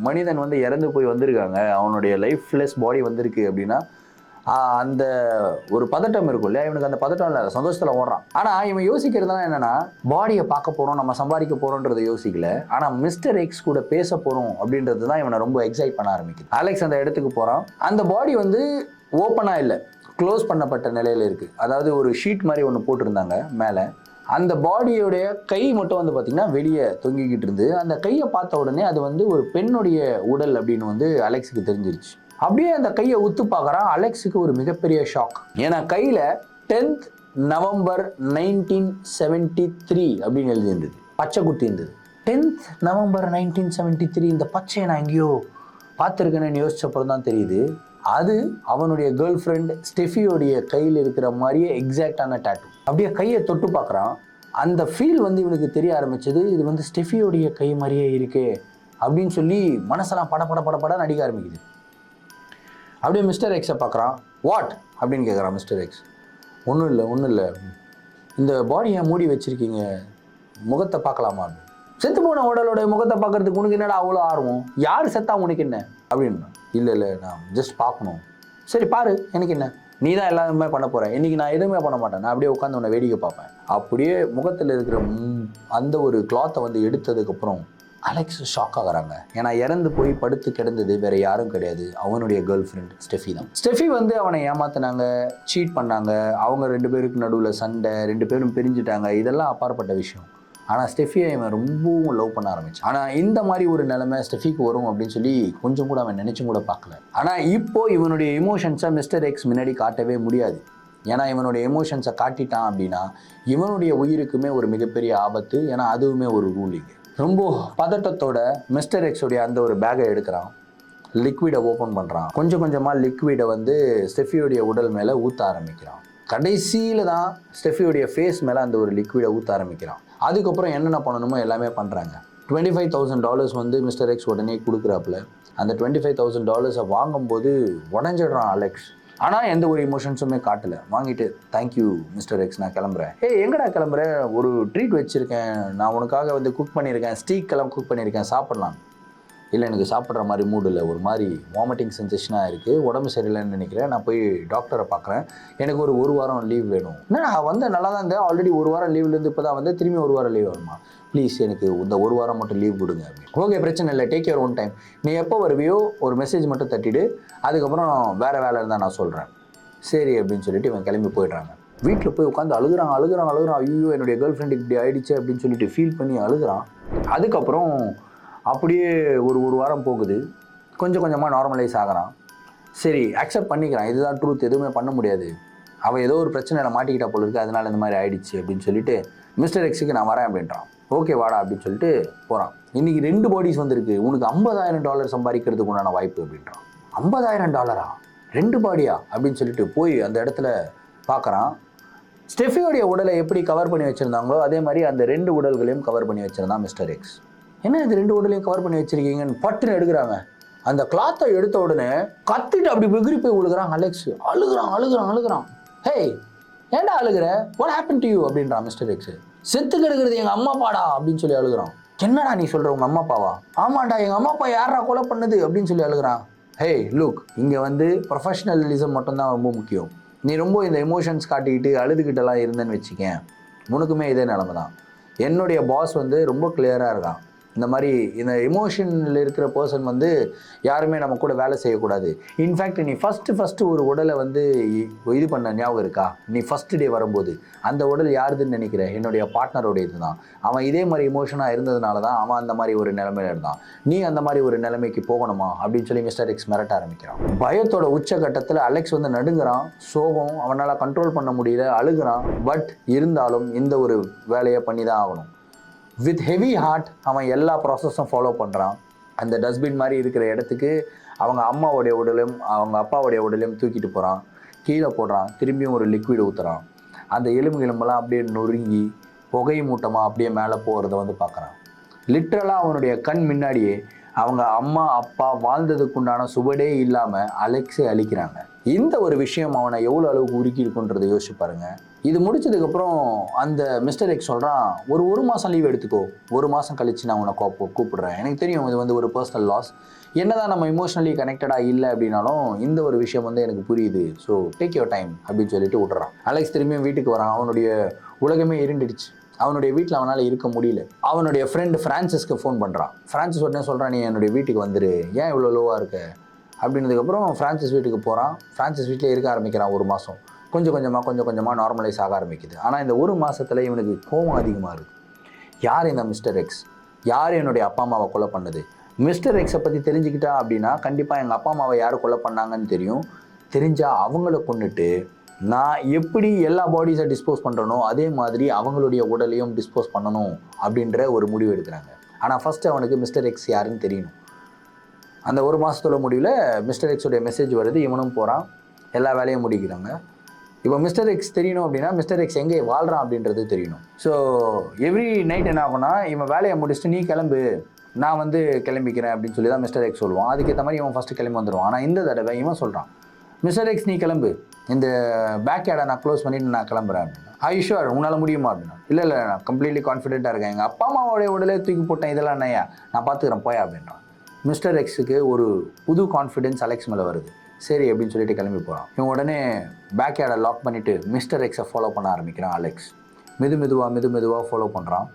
மனிதன் வந்து இறந்து போய் வந்திருக்காங்க, அவனுடைய லைஃப்லெஸ் பாடி வந்திருக்கு அப்படின்னா அந்த ஒரு பதட்டம் இருக்கும் இல்லையா, இவனுக்கு அந்த பதட்டம் இல்லை, சந்தோஷத்தில் ஓடுறான். ஆனால் இவன் யோசிக்கிறதுலாம் என்னென்னா, பாடியை பார்க்க போகிறோம், நம்ம சம்பாதிக்க போகிறோன்றதை யோசிக்கல, ஆனால் மிஸ்டர் எக்ஸ் கூட பேச போகிறோம் அப்படின்றது தான் இவனை ரொம்ப எக்ஸைட் பண்ண ஆரம்பிக்குது. அலெக்ஸ் அந்த இடத்துக்கு போகிறான். அந்த பாடி வந்து ஓப்பனாக இல்லை, க்ளோஸ் பண்ணப்பட்ட நிலையில் இருக்குது. அதாவது ஒரு ஷீட் மாதிரி ஒன்று போட்டிருந்தாங்க மேலே. அந்த பாடியோடைய கை மட்டும் வந்து பார்த்திங்கன்னா வெளியே தொங்கிக்கிட்டு இருந்து, அந்த கையை பார்த்த உடனே அது வந்து ஒரு பெண்ணுடைய உடல் அப்படின்னு வந்து அலெக்ஸுக்கு தெரிஞ்சிருச்சு. அப்படியே அந்த கையை உத்து பார்க்குறான். அலெக்ஸுக்கு ஒரு மிகப்பெரிய ஷாக். ஏன்னா கையில் 10th நவம்பர் 1973 அப்படின்னு எழுதியிருந்தது, பச்சை குத்தி இருந்தது. 10th நவம்பர் 1973, இந்த பச்சையை நான் எங்கேயோ பார்த்துருக்கேன்னு யோசிச்சப்பறம் தான் தெரியுது அது அவனுடைய கேர்ள் ஃப்ரெண்ட் ஸ்டெஃபியோடைய கையில் இருக்கிற மாதிரியே எக்ஸாக்டான டேட்டூ. அப்படியே கையை தொட்டு பார்க்குறான். அந்த ஃபீல் வந்து இவனுக்கு தெரிய ஆரம்பிச்சது, இது வந்து ஸ்டெஃபியோடைய கை மாதிரியே இருக்கே அப்படின்னு சொல்லி மனசெல்லாம் பட நடிக்க ஆரம்பிக்குது. அப்படியே மிஸ்டர் எக்ஸை பார்க்குறான். வாட் அப்படின்னு கேட்குறான் மிஸ்டர் எக்ஸ். ஒன்றும் இல்லை, இந்த பாடியை மூடி வச்சுருக்கீங்க, முகத்தை பார்க்கலாமா? செத்து போன உடலோட முகத்தை பார்க்கறதுக்கு உனக்கு என்னடா அவ்வளோ ஆர்வம்? யார் செத்தா உனக்கு என்ன அப்படின்னு. இல்லை நான் ஜஸ்ட் பார்க்கணும். சரி பாரு, எனக்கு என்ன, நீ தான் எல்லாமே பண்ண போகிற, இன்றைக்கி நான் எதுவுமே பண்ண மாட்டேன், நான் அப்படியே உட்காந்து உன்னை வேடிக்கை பார்ப்பேன். அப்படியே முகத்தில் இருக்கிற அந்த ஒரு கிளாத்தை வந்து எடுத்ததுக்கப்புறம் அலெக்ஸ் ஷாக் ஆகுறாங்க. ஏன்னா இறந்து போய் படுத்து கிடந்தது வேற யாரும் கிடையாது, அவனுடைய கேர்ள் ஃப்ரெண்ட் ஸ்டெஃபி தான். ஸ்டெஃபி வந்து அவனை ஏமாத்தினாங்க, சீட் பண்ணாங்க, அவங்க 2 பேருக்கு நடுவில் சண்டை, 2 பேரும் பிரிஞ்சுட்டாங்க, இதெல்லாம் அப்பாற்பட்ட விஷயம். ஆனால் ஸ்டெஃபியை அவன் ரொம்பவும் லவ் பண்ண ஆரம்பிச்சான். ஆனால் இந்த மாதிரி ஒரு நிலைமை ஸ்டெஃபிக்கு வரும் அப்படின்னு சொல்லி கொஞ்சம் கூட அவன் நினைச்சும் கூட பார்க்கல. ஆனால் இப்போ இவனுடைய எமோஷன்ஸை மிஸ்டர் எக்ஸ் முன்னாடி காட்டவே முடியாது. ஏன்னா இவனுடைய எமோஷன்ஸை காட்டிட்டான் அப்படின்னா இவனுடைய உயிருக்குமே ஒரு மிகப்பெரிய ஆபத்து. ஏன்னா அதுவுமே ஒரு ரூலிங். ரொம்ப பதட்டத்தோட மிஸ்டர் எக்ஸோடைய அந்த ஒரு பேக்கை எடுக்கிறான், லிக்விடை ஓப்பன் பண்ணுறான். கொஞ்சம் கொஞ்சமாக லிக்விடை வந்து ஸ்டெஃபியோடைய உடல் மேலே ஊற்ற ஆரம்பிக்கிறான். கடைசியில் தான் ஸ்டெஃபியோடைய ஃபேஸ் மேலே அந்த ஒரு லிக்விடை ஊற்ற ஆரம்பிக்கிறான். அதுக்கப்புறம் என்னென்ன பண்ணணுமோ எல்லாமே பண்ணுறாங்க. $25,000 வந்து மிஸ்டர் எக்ஸ் உடனே கொடுக்குறாப்புல. அந்த $25,000 வாங்கும்போது உடஞ்சிடுறான் அலெக்ஸ். ஆனால் எந்த ஒரு இமோஷன்ஸுமே காட்டலை. வாங்கிட்டு தேங்க்யூ மிஸ்டர் எக்ஸ், நான் கிளம்புறேன். எங்கடா கிளம்புறேன்? ஒரு ட்ரீட் வச்சுருக்கேன், நான் உனக்காக வந்து குக் பண்ணியிருக்கேன், ஸ்டீக் எல்லாம் குக் பண்ணியிருக்கேன், சாப்பிட்லாம். இல்லை எனக்கு சாப்பிட்ற மாதிரி மூடு இல்லை, ஒரு மாதிரி வாமிட்டிங் சென்சேஷனாக இருக்குது, உடம்பு சரியில்லைன்னு நினைக்கிறேன், நான் போய் டாக்டரை பார்க்குறேன், எனக்கு ஒரு வாரம் லீவ் வேணும். என்ன வந்து நல்லா தான் இருந்தேன், ஆல்ரெடி 1 வாரம் லீவ்லேருந்து இப்போ தான் வந்து திரும்பி 1 வாரம் லீவ் வருமா? ப்ளீஸ் எனக்கு இந்த 1 வாரம் மட்டும் லீவ் கொடுங்க அப்படின்னு. ஓகே பிரச்சனை இல்லை, டேக் யுவர் ஓன் டைம், நீ எப்போ வருவியோ ஒரு மெசேஜ் மட்டும் தட்டிட்டு அதுக்கப்புறம் வேறு வேலை இருந்தால் நான் சொல்கிறேன். சரி அப்படின்னு சொல்லிட்டு இவன் கிளம்பி போயிடுறாங்க. வீட்டில் போய் உட்காந்து அழுகுறான். ஐயோ என்னுடைய கேர்ள் ஃப்ரெண்டுக்கு இப்படி ஆயிடுச்சு அப்படின்னு சொல்லிட்டு ஃபீல் பண்ணி அழுகுறான். அதுக்கப்புறம் அப்படியே ஒரு வாரம் போகுது. கொஞ்சம் கொஞ்சமாக நார்மலைஸ் ஆகிறான். சரி அக்செப்ட் பண்ணிக்கிறான், இதுதான் ட்ரூத், எதுவுமே பண்ண முடியாது, அவள் ஏதோ ஒரு பிரச்சனையில் மாட்டிக்கிட்டா போல இருக்குது, அதனால் இந்த மாதிரி ஆயிடுச்சு அப்படின்னு சொல்லிட்டு மிஸ்டர் எக்ஸுக்கு நான் வரேன் அப்படின்றான். ஓகே வாடா அப்படின்னு சொல்லிட்டு போகிறான். இன்றைக்கி 2 பாடிஸ் வந்திருக்கு, உனக்கு $50,000 சம்பாதிக்கிறதுக்கு உண்டான வாய்ப்பு அப்படின்றான். $50,000 2 பாடியா அப்படின்னு சொல்லிட்டு போய் அந்த இடத்துல பார்க்குறான். ஸ்டெஃபியோடைய உடலை எப்படி கவர் பண்ணி வச்சுருந்தாங்களோ அதே மாதிரி அந்த 2 உடல்களையும் கவர் பண்ணி வச்சுருந்தான் மிஸ்டர் எக்ஸ். என்ன இது 2 உடலையும் கவர் பண்ணி வச்சுருக்கீங்கன்னு பட்டுன்னு எடுக்கிறாங்க. அந்த கிளாத்தை எடுத்த உடனே கத்திட்டு அப்படி வெகுறி போய் விழுகிறான் அலெக்ஸ். அழுகிறான். ஹே ஏன்டா அழுகிற, வாட் ஹேப்பன் டு யூ அப்படின்றான் மிஸ்டர் எக்ஸ். செத்து கிடக்கிறது எங்கள் அம்மா அப்பாடா அப்படின்னு சொல்லி அழுகிறான். என்னடா நீ சொல்கிற, உங்கள் அம்மா அப்பாவா? ஆமாண்டா எங்கள் அம்மா அப்பா யாரா கொலை பண்ணது அப்படின்னு சொல்லி அழுகிறான். ஹே லுக், இங்கே வந்து ப்ரொஃபஷ்னலிசம் மட்டும்தான் ரொம்ப முக்கியம். நீ ரொம்ப இந்த எமோஷன்ஸ் காட்டிக்கிட்டு அழுதுகிட்டலாம் இருந்தேன்னு வச்சுக்கேன், உனக்குமே இதே நிலமை தான். என்னுடைய பாஸ் வந்து ரொம்ப கிளியராக இருக்கான். இந்த மாதிரி இந்த எமோஷனில் இருக்கிற பர்சன் வந்து யாருமே நம்ம கூட வேலை செய்யக்கூடாது. இன்ஃபேக்ட் நீ ஃபஸ்ட்டு ஒரு உடலை வந்து இது பண்ண ஞாபகம் இருக்கா? நீ ஃபஸ்ட் டே வரும்போது அந்த உடல் யாருதுன்னு நினைக்கிற? என்னுடைய பார்ட்னரோடைய இது தான். அவன் இதே மாதிரி எமோஷனாக இருந்ததுனால தான் அவன் அந்த மாதிரி ஒரு நிலைமையில இருந்தான். நீ அந்த மாதிரி ஒரு நிலைமைக்கு போகணுமா அப்படின்னு சொல்லி மிஸ்டர் எக்ஸ் மிரட்ட ஆரம்பிக்கிறான். பயத்தோட உச்சகட்டத்தில் அலெக்ஸ் வந்து நடுங்குறான். சோகம் அவனால் கண்ட்ரோல் பண்ண முடியல, அழுகுறான். பட் இருந்தாலும் இந்த ஒரு வேலையை பண்ணி தான் ஆகணும். வித் ஹெவி ஹார்ட் அவன் எல்லா ப்ராசஸும் ஃபாலோ பண்ணுறான். அந்த டஸ்ட்பின் மாதிரி இருக்கிற இடத்துக்கு அவங்க அம்மாவுடைய உடலையும் அவங்க அப்பாவுடைய உடலையும் தூக்கிட்டு போகிறான், கீழே போடுறான், திரும்பியும் ஒரு லிக்விட் ஊற்றுறான். அந்த எலும்பெல்லாம் அப்படியே நொறுங்கி புகை மூட்டமாக அப்படியே மேலே போகிறத வந்து பார்க்குறான். லிட்ரலாக அவனுடைய கண் முன்னாடியே அவங்க அம்மா அப்பா வாழ்ந்ததுக்குண்டான சுவடே இல்லாமல் அலெக்ஸை அழிக்கிறாங்க. இந்த ஒரு விஷயம் அவனை எவ்வளோ அளவுக்கு உருக்கி இருக்குன்றதை யோசிச்சு பாருங்க. இது முடிச்சதுக்கப்புறம் அந்த மிஸ்டர் எக்ஸ் சொல்கிறான், ஒரு மாதம் லீவ் எடுத்துக்கோ, 1 மாதம் கழிச்சு நான் உன்னை கூப்பிடுறேன். எனக்கு தெரியும் இது வந்து ஒரு பர்சனல் லாஸ், என்னதான் நம்ம இமோஷனலி கனெக்டடாக இல்லை அப்படின்னாலும் இந்த ஒரு விஷயம் வந்து எனக்கு புரியுது, ஸோ டேக் யுவர் டைம் அப்படின்னு சொல்லிட்டு விட்டுறான். அலெக்ஸ் திரும்பியும் வீட்டுக்கு வரான். அவனுடைய உலகமே இருண்டுடுச்சு. அவனுடைய வீட்டில் அவனால் இருக்க முடியல. அவனுடைய ஃப்ரெண்டு ஃப்ரான்சிஸ்க்கு ஃபோன் பண்ணுறான். ஃப்ரான்சிஸ் உடனே சொல்கிறான், நீ என்னுடைய வீட்டுக்கு வந்துரு, ஏன் இவ்வளோ லோவாக இருக்க அப்படின்னதுக்கப்புறம் ஃப்ரான்சிஸ் வீட்டுக்கு போகிறான். ஃப்ரான்சிஸ் வீட்டில் இருக்க ஆரம்பிக்கிறான் ஒரு மாதம். கொஞ்சம் கொஞ்சமாக நார்மலைஸ் ஆக ஆரம்பிக்குது. ஆனால் இந்த ஒரு மாதத்தில் இவனுக்கு கோபம் அதிகமாக இருக்குது. யார் இந்த மிஸ்டர் எக்ஸ்? யார் என்னுடைய அப்பா அம்மாவை கொலை பண்ணது? மிஸ்டர் எக்ஸை பற்றி தெரிஞ்சுக்கிட்டா அப்படின்னா கண்டிப்பாக எங்கள் அப்பா அம்மாவை யார் கொலை பண்ணாங்கன்னு தெரியும். தெரிஞ்சால் அவங்கள கொண்டுட்டு நான் எப்படி எல்லா பாடிஸை டிஸ்போஸ் பண்ணுறனோ அதே மாதிரி அவங்களுடைய உடலையும் டிஸ்போஸ் பண்ணணும் அப்படின்ற ஒரு முடிவு எடுக்கிறாங்க. ஆனால் ஃபஸ்ட்டு அவனுக்கு மிஸ்டர் எக்ஸ் யாருன்னு தெரியணும். அந்த ஒரு மாதத்தோட முடிவில் மிஸ்டர் எக்ஸோடைய மெசேஜ் வருது. இவனும் போகிறான், எல்லா வேலையும் முடிக்கிறாங்க. இப்போ மிஸ்டர் எக்ஸ் தெரியணும் அப்படின்னா மிஸ்டர் எக்ஸ் எங்கே வாழ்கிறான் அப்படின்றது தெரியணும். ஸோ எவ்ரி நைட் என்ன ஆகும்னா இவன் வேலையை முடிச்சுட்டு நீ கிளம்பு, நான் கிளம்பிக்கிறேன் அப்படின்னு சொல்லி தான் மிஸ்டர் எக்ஸ் சொல்லுவான். அதுக்கேற்ற மாதிரி இவன் ஃபஸ்ட்டு கிளம்பி வந்துடுவான். ஆனால் இந்த தடவை இவன் சொல்கிறான், மிஸ்டர் எக்ஸ் நீ கிளம்பு, இந்த பேக் யார்டை நான் க்ளோஸ் பண்ணிவிட்டு நான் கிளம்புறேன் அப்படின்னா. ஐஷுவர் உன்னால் முடியுமா அப்படின்னா. இல்லை நான் கம்ப்ளீட்லி கான்ஃபிடென்ட்டாக இருக்கேன், எங்கள் அப்பா அம்மாவோடைய உடலே தூக்கி போட்டேன், இதெல்லாம் என்னையா நான் பார்த்துக்கிறேன் போயா அப்படின்றான். மிஸ்டர் எக்ஸுக்கு ஒரு புது கான்ஃபிடென்ஸ் அலெக்ஸ் மேலே வருது. சரி அப்படின்னு சொல்லிட்டு கிளம்பி போகிறான். இவன் உடனே பேக் யார்டை லாக் பண்ணிவிட்டு மிஸ்டர் எக்ஸை ஃபாலோ பண்ண ஆரம்பிக்கிறான் அலெக்ஸ். மெதுவாக ஃபாலோ பண்ணுறான்.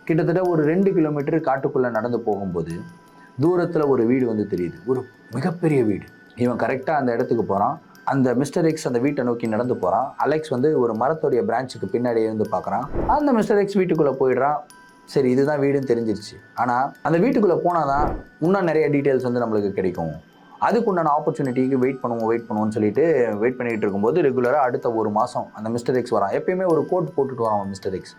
கிட்டத்தட்ட ஒரு 2 கிலோமீட்டர் காட்டுக்குள்ளே நடந்து போகும்போது தூரத்தில் ஒரு வீடு தெரியுது, ஒரு மிகப்பெரிய வீடு. இவன் கரெக்டாக அந்த இடத்துக்கு போகிறான். அந்த மிஸ்டர் எக்ஸ் அந்த வீட்டை நோக்கி நடந்து போகிறான். அலெக்ஸ் ஒரு மரத்தோடைய பிரான்ச்சுக்கு பின்னாடி இருந்து பார்க்குறான். அந்த மிஸ்டர் எக்ஸ் வீட்டுக்குள்ளே போயிடுறான். சரி இதுதான் வீடுன்னு தெரிஞ்சிருச்சு. ஆனால் அந்த வீட்டுக்குள்ளே போனால் தான் இன்னும் நிறைய டீட்டெயில்ஸ் நம்மளுக்கு கிடைக்கும். அதுக்குண்டான ஆப்பர்ச்சுனிட்டிக்கு வெயிட் பண்ணுவோம்னு சொல்லிட்டு வெயிட் பண்ணிகிட்டு இருக்கும்போது ரெகுலராக அடுத்த ஒரு மாதம் அந்த மிஸ்டர் எக்ஸ் வரான். எப்பயுமே ஒரு கோட் போட்டுட்டு வரான் மிஸ்டர் எக்ஸ்.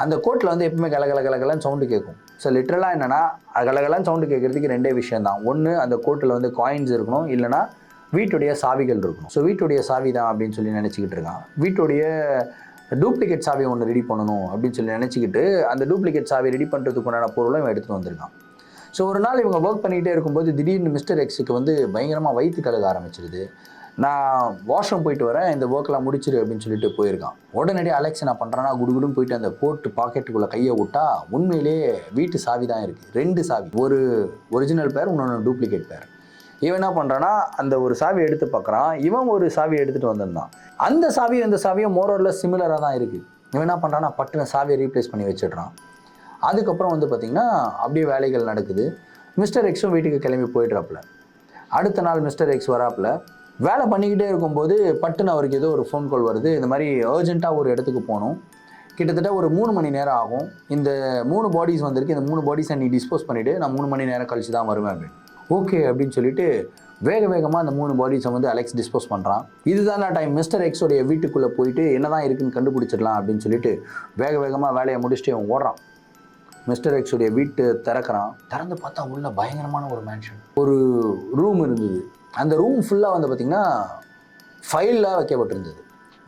அந்த கோட்டில் எப்பவுமே கலகலன்னு சவுண்டு கேட்கும். ஸோ லிட்ரலாக என்னென்னா கலகலன்னு சவுண்டு கேட்குறதுக்கு 2 விஷயம் தான். ஒன்று அந்த கோட்டில் காயின்ஸ் இருக்கணும், இல்லைனா வீட்டுடைய சாவிகள் இருக்கணும். ஸோ வீட்டுடைய சாவி தான் அப்படின்னு சொல்லி நினச்சிக்கிட்டு இருக்கான். வீட்டுடைய டூப்ளிகேட் சாவி ஒன்று ரெடி பண்ணணும் அப்படின்னு சொல்லி நினச்சிக்கிட்டு அந்த டூப்ளிகேட் சாவி ரெடி பண்ணுறதுக்கு உண்டான பொருளும் இவன் எடுத்துகிட்டு வந்திருக்கான். ஸோ ஒரு நாள் இவங்க ஒர்க் பண்ணிகிட்டே இருக்கும்போது திடீர்னு மிஸ்டர் எக்ஸுக்கு பயங்கரமாக வயிற்று கலக ஆரம்பிச்சிருது. நான் வாஷ்ரூம் போயிட்டு வரேன், இந்த ஒர்க்கெலாம் முடிச்சிரு அப்படின்னு சொல்லிட்டு போயிருக்கான். உடனடியாக அலெக்ஸ் என்ன பண்ணுறான்னா குடுகுடுன்னு போயிட்டு அந்த கோட்டு பாக்கெட்டுக்குள்ளே கையை விட்டா உண்மையிலேயே வீட்டு சாவி தான் இருக்குது. 2 சாவி, ஒரு ஒரிஜினல் பேர், இன்னொன்று டூப்ளிகேட் பேர். இவன் என்ன பண்ணுறான்னா அந்த ஒரு சாவியை எடுத்து பார்க்குறான். இவன் ஒரு சாவியை எடுத்துகிட்டு வந்திருந்தான். அந்த சாவியும் இந்த சாவியும் மோரோரில் சிமிலராக தான் இருக்குது. இவன் என்ன பண்ணுறான்னா பட்டுன சாவியை ரீப்ளேஸ் பண்ணி வச்சிடுறான். அதுக்கப்புறம் பார்த்திங்கன்னா அப்படியே வேலைகள் நடக்குது. மிஸ்டர் எக்ஸும் வீட்டுக்கு கிளம்பி போய்ட்றாப்புல. அடுத்த நாள் மிஸ்டர் எக்ஸ் வராப்புல. வேலை பண்ணிக்கிட்டே இருக்கும்போது பட்டுன்னு அவருக்கு ஏதோ ஒரு ஃபோன் கால் வருது. இந்த மாதிரி அர்ஜென்ட்டாக ஒரு இடத்துக்கு போகணும், கிட்டத்தட்ட ஒரு 3 மணி நேரம் ஆகும், இந்த 3 பாடிஸ் வந்திருக்கு, இந்த 3 பாடிஸை நீ டிஸ்போஸ் பண்ணிவிட்டு நான் 3 மணி நேரம் கழிச்சு தான் வருவேன் அப்படின்னு. ஓகே அப்படின்னு சொல்லிட்டு வேகமாக அந்த 3 பாடிஸை அலெக்ஸ் டிஸ்போஸ் பண்ணுறான். இதுதான் டைம் மிஸ்டர் எக்ஸோடைய வீட்டுக்குள்ளே போயிட்டு என்ன தான் இருக்குன்னு கண்டுபிடிச்சிடலாம் அப்படின்னு சொல்லிட்டு வேகமாக வேலையை முடிச்சுட்டு அவன் ஓடுறான். மிஸ்டர் எக்ஸோடைய வீட்டு திறக்கிறான். திறந்து பார்த்தா உள்ள பயங்கரமான ஒரு மேன்ஷன், ஒரு ரூம் இருந்தது. அந்த ரூம் ஃபுல்லாக பார்த்திங்கன்னா ஃபைலாக வைக்கப்பட்டிருந்தது.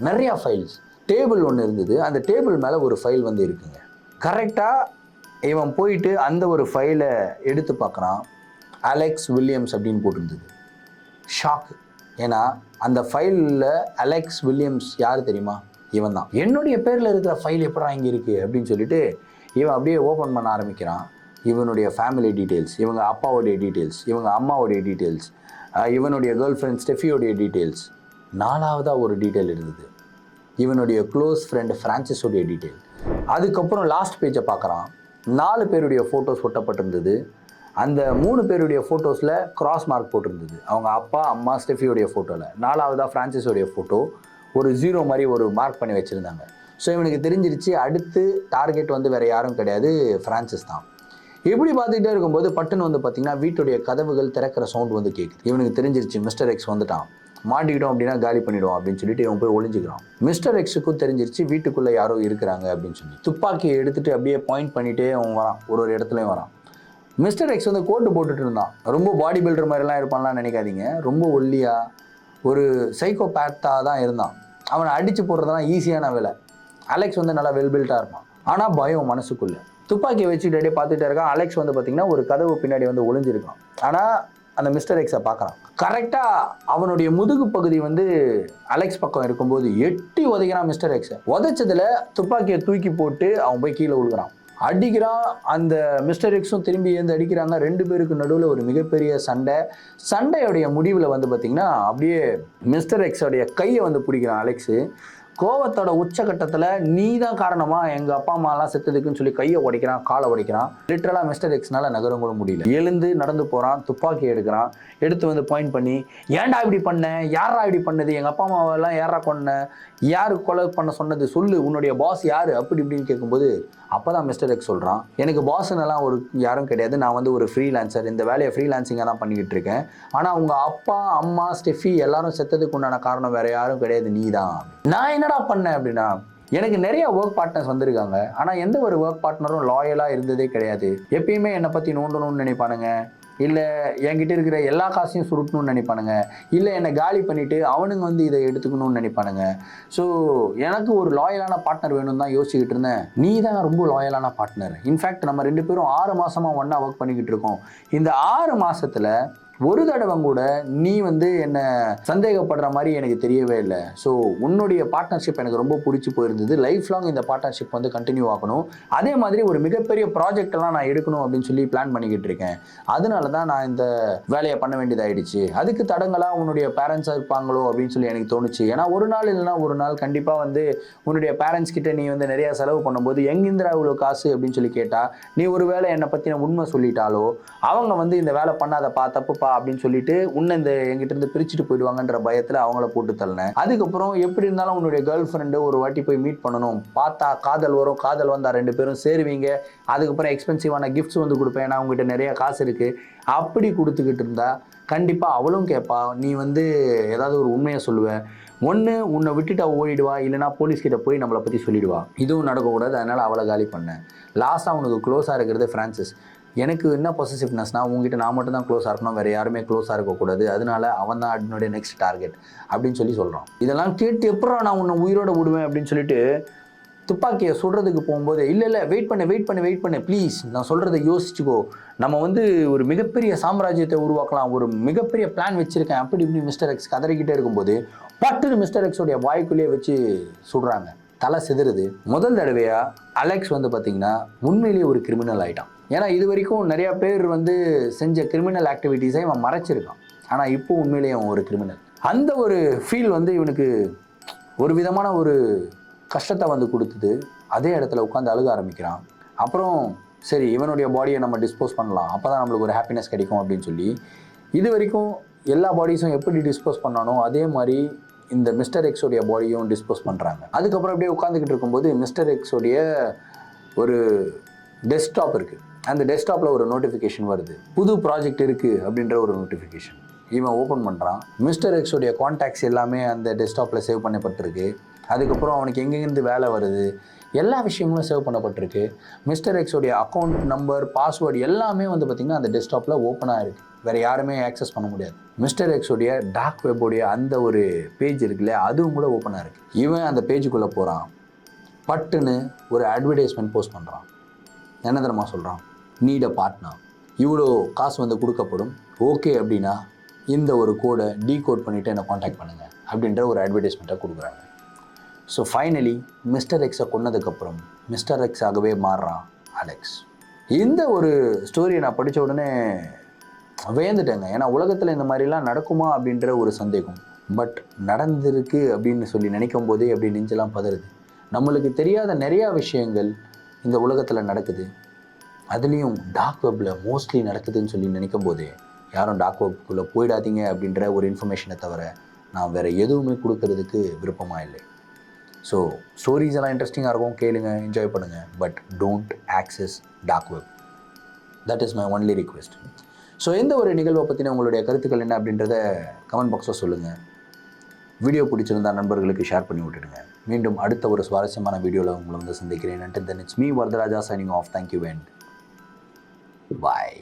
நிறையா ஃபைல்ஸ். டேபிள் ஒன்று இருந்தது. அந்த டேபிள் மேலே ஒரு ஃபைல் இருக்குங்க. கரெக்டாக இவன் போயிட்டு அந்த ஒரு ஃபைலை எடுத்து பார்க்குறான். அலெக்ஸ் வில்லியம்ஸ் அப்படின்னு போட்டிருந்தது. ஷாக்கு. ஏன்னா அந்த ஃபைலில் அலெக்ஸ் வில்லியம்ஸ் யார் தெரியுமா? இவன் தான். என்னுடைய பேரில் இருக்கிற ஃபைல் எப்படா இங்கே இருக்குது அப்படின்னு சொல்லிட்டு இவன் அப்படியே ஓப்பன் பண்ண ஆரம்பிக்கிறான். இவனுடைய ஃபேமிலி டீட்டெயில்ஸ், இவங்க அப்பாவுடைய டீட்டெயில்ஸ், இவங்க அம்மாவுடைய டீட்டெயில்ஸ், இவனுடைய கேர்ள் ஃப்ரெண்ட் ஸ்டெஃபியோடைய டீட்டெயில்ஸ். 4ஆவதாக ஒரு டீட்டெயில் இருந்தது, இவனுடைய க்ளோஸ் ஃப்ரெண்ட் ஃப்ரான்சிஸோடைய டீட்டெயில். அதுக்கப்புறம் லாஸ்ட் பேஜை பார்க்குறான். 4 பேருடைய ஃபோட்டோஸ் ஒட்டப்பட்டிருந்தது. அந்த 3 பேருடைய ஃபோட்டோஸில் கிராஸ் மார்க் போட்டிருந்தது. அவங்க அப்பா அம்மா ஸ்டெஃபியோடைய ஃபோட்டோவில். 4ஆவதாக ஃப்ரான்சிஸோடைய ஃபோட்டோ ஒரு 0 மாதிரி ஒரு மார்க் பண்ணி வச்சுருந்தாங்க. ஸோ இவனுக்கு தெரிஞ்சிருச்சு அடுத்து டார்கெட் வேறு யாரும் கிடையாது, ஃப்ரான்சிஸ் தான். எப்படி பார்த்துக்கிட்டே இருக்கும்போது பட்டுன்னு பார்த்திங்கன்னா வீட்டுடைய கதவுகள் திறக்கிற சவுண்ட் கேட்குது. இவனுக்கு தெரிஞ்சிருச்சு மிஸ்டர் எக்ஸ் வந்துட்டான், மாட்டிக்கிட்டோம் அப்படின்னா காலி பண்ணிவிடுவோம் அப்படின்னு சொல்லிட்டு இவன் போய் ஒளிஞ்சிக்கிறான். மிஸ்டர் எக்ஸுக்கும் தெரிஞ்சிருச்சு வீட்டுக்குள்ளே யாரோ இருக்கிறாங்க அப்படின்னு சொல்லி துப்பாக்கியை எடுத்துகிட்டு அப்படியே பாயிண்ட் பண்ணிகிட்டே அவன் வரான். ஒரு இடத்துலையும் வரான். மிஸ்டர் எக்ஸ் கோட்டு போட்டுட்டு இருந்தான். ரொம்ப பாடி பில்டர் மாதிரிலாம் இருப்பான்லாம் நினைக்காதீங்க. ரொம்ப ஒல்லியாக ஒரு சைக்கோபேத்தாக தான் இருந்தான். அவனை அடித்து போடுறதுலாம் ஈஸியான வேலை. அலெக்ஸ் நல்லா வெல் பில்ட்டாக இருப்பான். ஆனால் பயம் மனசுக்குள்ளே. துப்பாக்கியை வச்சுக்கிட்டே பார்த்துட்டே இருக்கான். அலெக்ஸ் பார்த்திங்கன்னா ஒரு கதவு பின்னாடி ஒளிஞ்சிருக்கான். ஆனால் அந்த மிஸ்டர் எக்ஸை பார்க்குறான். கரெக்டாக அவனுடைய முதுகு பகுதி அலெக்ஸ் பக்கம் இருக்கும்போது எட்டி உதைக்கிறான் மிஸ்டர் எக்ஸை. உதைச்சதில் துப்பாக்கியை தூக்கி போட்டு அவன் போய் கீழே விழுகிறான். அடிக்கிறான். அந்த மிஸ்டர் எக்ஸும் திரும்பி ஏந்து அடிக்கிறாங்க. 2 பேருக்கு நடுவில் ஒரு மிகப்பெரிய சண்டையோடைய முடிவில் பார்த்திங்கன்னா அப்படியே மிஸ்டர் எக்ஸோடைய கையை பிடிக்கிறான் அலெக்ஸு. கோவத்தோட உச்சகட்டத்தில் நீ தான் காரணமா எங்கள் அப்பா அம்மாலாம் செத்ததுக்குன்னு சொல்லி கையை உடைக்கிறான், காலை உடைக்கிறான். லிட்டரலாக மிஸ்டர் எக்ஸ்னால நகரம் கூட முடியல. எழுந்து நடந்து போகிறான், துப்பாக்கி எடுக்கிறான், எடுத்து வந்து பாயிண்ட் பண்ணி ஏன்டா இப்படி பண்ண, யாரா இப்படி பண்ணது, எங்கள் அப்பா அம்மாவெல்லாம் யாரா கொன்ன, யாரு கொலை பண்ண சொன்னது சொல்லு, உன்னுடைய பாஸ் யாரு அப்படி இப்படின்னு கேட்கும்போது அப்போ தான் மிஸ்டர் எக்ஸ் சொல்கிறான், எனக்கு பாஸ்னெல்லாம் ஒரு யாரும் கிடையாது, நான் வந்து ஒரு ஃப்ரீலான்சர், இந்த வேலையை ஃப்ரீலான்சிங்காக தான் பண்ணிக்கிட்டு இருக்கேன். ஆனால் உங்கள் அப்பா அம்மா ஸ்டெஃபி எல்லாரும் செத்ததுக்கு உண்டான காரணம் வேறு யாரும் கிடையாது, நீ தான். நான் என்னடா பண்ணேன் அப்படின்னா, எனக்கு நிறைய ஒர்க் பார்ட்னர்ஸ் வந்திருக்காங்க, ஆனால் எந்த ஒரு ஒர்க் பார்ட்னரும் லாயலாக இருந்ததே கிடையாது. எப்பயுமே என்னை பற்றி நோண்டணும்னு நினைப்பானுங்க, இல்லை என்கிட்ட இருக்கிற எல்லா காசையும் சுருட்டணும்னு நினைப்பானுங்க, இல்லை என்னை காலி பண்ணிவிட்டு அவனுங்க வந்து இதை எடுத்துக்கணும்னு நினைப்பானுங்க. ஸோ எனக்கு ஒரு லாயலான பார்ட்னர் வேணும்னு தான் யோசிச்சுக்கிட்டு இருந்தேன். நீ தான் ரொம்ப லாயலான பார்ட்னர். இன்ஃபேக்ட் நம்ம 2 பேரும் 6 மாதமாக ஒன்றா ஒர்க் பண்ணிக்கிட்டு இருக்கோம். இந்த 6 மாதத்தில் ஒரு தடவை கூட நீ வந்து என்னை சந்தேகப்படுற மாதிரி எனக்கு தெரியவே இல்லை. ஸோ உன்னுடைய பார்ட்னர்ஷிப் எனக்கு ரொம்ப பிடிச்சி போயிருந்தது. லைஃப் லாங் இந்த பார்ட்னர்ஷிப் வந்து கண்டினியூ ஆகணும். அதே மாதிரி ஒரு மிகப்பெரிய ப்ராஜெக்டெல்லாம் நான் எடுக்கணும் அப்படின்னு சொல்லி பிளான் பண்ணிக்கிட்டு இருக்கேன். அதனால தான் நான் இந்த வேலையை பண்ண வேண்டியதாகிடுச்சு. அதுக்கு தடங்களாக உன்னுடைய பேரண்ட்ஸாக இருப்பாங்களோ அப்படின்னு சொல்லி எனக்கு தோணுச்சு. ஏன்னா ஒரு நாள் இல்லைனா ஒரு நாள் கண்டிப்பாக வந்து உன்னுடைய பேரண்ட்ஸ் கிட்ட நீ வந்து நிறையா செலவு பண்ணும்போது எங்கிந்திரா இவ்வளோ காசு அப்படின்னு சொல்லி கேட்டால், நீ ஒரு வேளை என்னை பற்றின உண்மை சொல்லிட்டாலோ அவங்க வந்து இந்த வேலை பண்ணாதப்பா தப்புப்பா அப்படின்னு சொல்லிட்டு உன்னை இந்த எங்கிட்ட இருந்து பிரிச்சுட்டு போயிடுவாங்கன்ற பயத்தில் அவங்கள போட்டு தள்ளினேன். அதுக்கப்புறம் எப்படி இருந்தாலும் உன்னுடைய கேர்ள் ஃப்ரெண்டு ஒரு வாட்டி போய் மீட் பண்ணணும், பார்த்தா காதல் வரும், காதல் வந்தால் 2 பேரும் சேருவீங்க, அதுக்கப்புறம் எக்ஸ்பென்சிவான கிஃப்ட்ஸ் வந்து கொடுப்பேன், ஏன்னா உங்ககிட்ட நிறைய காசு இருக்குது, அப்படி கொடுத்துக்கிட்டு இருந்தா கண்டிப்பாக அவளும் கேட்பா, நீ வந்து ஏதாவது ஒரு உண்மையை சொல்லுவேன், ஒன்று உன்னை விட்டுட்டு அவள் ஓடிடுவா, இல்லைனா போலீஸ்கிட்ட போய் நம்மளை பற்றி சொல்லிடுவா. இதுவும் நடக்கக்கூடாது, அதனால் அவளை காலி பண்ணேன். லாஸ்ட்டாக உனக்கு க்ளோஸாக இருக்கிறது ஃப்ரான்சிஸ். எனக்கு என்ன பொசசிவ்னஸ்னா, உங்ககிட்ட நான் மட்டும் தான் க்ளோஸாக இருக்கணும், வேறு யாருமே க்ளோஸாக இருக்கக்கூடாது, அதனால அவன் தான் என்னுடைய நெக்ஸ்ட் டார்கெட் அப்படின்னு சொல்லி சொல்கிறான். இதெல்லாம் கேட்டு எப்படா நான் உன்னை உயிரோட விடுவேன் அப்படின்னு சொல்லிட்டு துப்பாக்கியை சுடுறதுக்கு போகும்போது, இல்லை வெயிட் பண்ணு ப்ளீஸ், நான் சொல்கிறத யோசிச்சுக்கோ, நம்ம வந்து ஒரு மிகப்பெரிய சாம்ராஜ்யத்தை உருவாக்கலாம், ஒரு மிகப்பெரிய பிளான் வச்சுருக்கேன் அப்படி இப்படி மிஸ்டர் எக்ஸ் கதறிக்கிட்டே இருக்கும்போது பட்டுன்னு மிஸ்டர் எக்ஸோடைய வாய்க்குள்ளேயே வச்சு சுடுறாங்க. தலை சிதறுது. முதல் தடவையாக அலெக்ஸ் வந்து பார்த்திங்கன்னா உண்மையிலேயே ஒரு கிரிமினல் ஆகிட்டான். ஏன்னா இது வரைக்கும் நிறையா பேர் வந்து செஞ்ச கிரிமினல் ஆக்டிவிட்டீஸை இவன் மறைச்சிருக்கான். ஆனால் இப்போ உண்மையிலேயே அவன் ஒரு கிரிமினல். அந்த ஒரு ஃபீல் வந்து இவனுக்கு ஒரு விதமான ஒரு கஷ்டத்தை வந்து கொடுத்துது. அதே இடத்துல உட்காந்து அழுக ஆரம்பிக்கிறான். அப்புறம் சரி, இவனுடைய பாடியை நம்ம டிஸ்போஸ் பண்ணலாம், அப்போ தான் நம்மளுக்கு ஒரு ஹாப்பினஸ் கிடைக்கும் அப்படின்னு சொல்லி இது வரைக்கும் எல்லா பாடிஸும் எப்படி டிஸ்போஸ் பண்ணானோ அதே மாதிரி இந்த மிஸ்டர் எக்ஸோடைய பாடியும் டிஸ்போஸ் பண்ணுறாங்க. அதுக்கப்புறம் அப்படியே உட்காந்துக்கிட்டு இருக்கும்போது மிஸ்டர் எக்ஸோடைய ஒரு டெஸ்க்டாப் இருக்குது. அந்த டெஸ்க்டாப்பில் ஒரு நோட்டிஃபிகேஷன் வருது, புது ப்ராஜெக்ட் இருக்குது அப்படின்ற ஒரு நோட்டிஃபிகேஷன். இவன் ஓப்பன் பண்ணுறான். மிஸ்டர் எக்ஸோடைய கான்டாக்ட்ஸ் எல்லாமே அந்த டெஸ்க்டாப்பில் சேவ் பண்ணப்பட்டிருக்கு. அதுக்கப்புறம் அவனுக்கு எங்கெங்கேருந்து வேலை வருது எல்லா விஷயங்களும் சேவ் பண்ணப்பட்டிருக்கு. மிஸ்டர் எக்ஸோடைய அக்கௌண்ட் நம்பர், பாஸ்வேர்டு எல்லாமே வந்து பார்த்திங்கன்னா அந்த டெஸ்க்டாப்பில் ஓப்பனாக இருக்குது. வேறு யாருமே ஆக்சஸ் பண்ண முடியாது. மிஸ்டர் எக்ஸோடைய டார்க் வெப்போடைய அந்த ஒரு பேஜ் இருக்குல்ல, அதுவும் கூட ஓப்பனாக இருக்குது. இவன் அந்த பேஜுக்குள்ளே போகிறான். பட்டுன்னு ஒரு அட்வர்டைஸ்மெண்ட் போஸ்ட் பண்ணுறான். என்ன தெரியுமா சொல்கிறான், நீட் அ பார்ட்னர், இவ்வளோ காசு வந்து கொடுக்கப்படும், ஓகே அப்படின்னா இந்த ஒரு கோடை டீகோட் பண்ணிவிட்டு என்னை காண்டாக்ட் பண்ணுங்கள் அப்படின்ற ஒரு அட்வர்டைஸ்மெண்ட்டை கொடுக்குறாங்க. ஸோ ஃபைனலி மிஸ்டர் எக்ஸை கொன்னதுக்கப்புறம் மிஸ்டர் எக்ஸ் ஆகவே மாறுறான் அலெக்ஸ். இந்த ஒரு ஸ்டோரியை நான் படித்த உடனே வியந்துட்டேங்க. ஏன்னா உலகத்தில் இந்த மாதிரிலாம் நடக்குமா அப்படின்ற ஒரு சந்தேகம். பட் நடந்திருக்கு அப்படின்னு சொல்லி நினைக்கும் போதே அப்படி நெஞ்செல்லாம் பதறுது. நம்மளுக்கு தெரியாத நிறையா விஷயங்கள் இந்த உலகத்தில் நடக்குது. அதுலேயும் டார்க் வெப்பில் மோஸ்ட்லி நடக்குதுன்னு சொல்லி நினைக்கும் போதே யாரும் டார்க் வெப்புக்குள்ளே போயிடாதீங்க அப்படின்ற ஒரு இன்ஃபர்மேஷனை தவிர நான் வேறு எதுவுமே கொடுக்கறதுக்கு விருப்பமாக இல்லை. ஸோ ஸ்டோரிஸ் எல்லாம் இன்ட்ரெஸ்டிங்காக இருக்கும், கேளுங்க, என்ஜாய் பண்ணுங்கள். But don't access dark web. That is my only request. So எந்த ஒரு நிகழ்வை பற்றின உங்களுடைய கருத்துக்கள் என்ன அப்படின்றத கமெண்ட் பாக்ஸில் சொல்லுங்கள். வீடியோ பிடிச்சிருந்தா நண்பர்களுக்கு ஷேர் பண்ணி விட்டுடுங்க. மீண்டும் அடுத்த ஒரு சுவாரஸ்யமான வீடியோவில் உங்களை வந்து சந்திக்கிறேன். Until then, it's me, Vardaraja, signing off. Thank you and bye.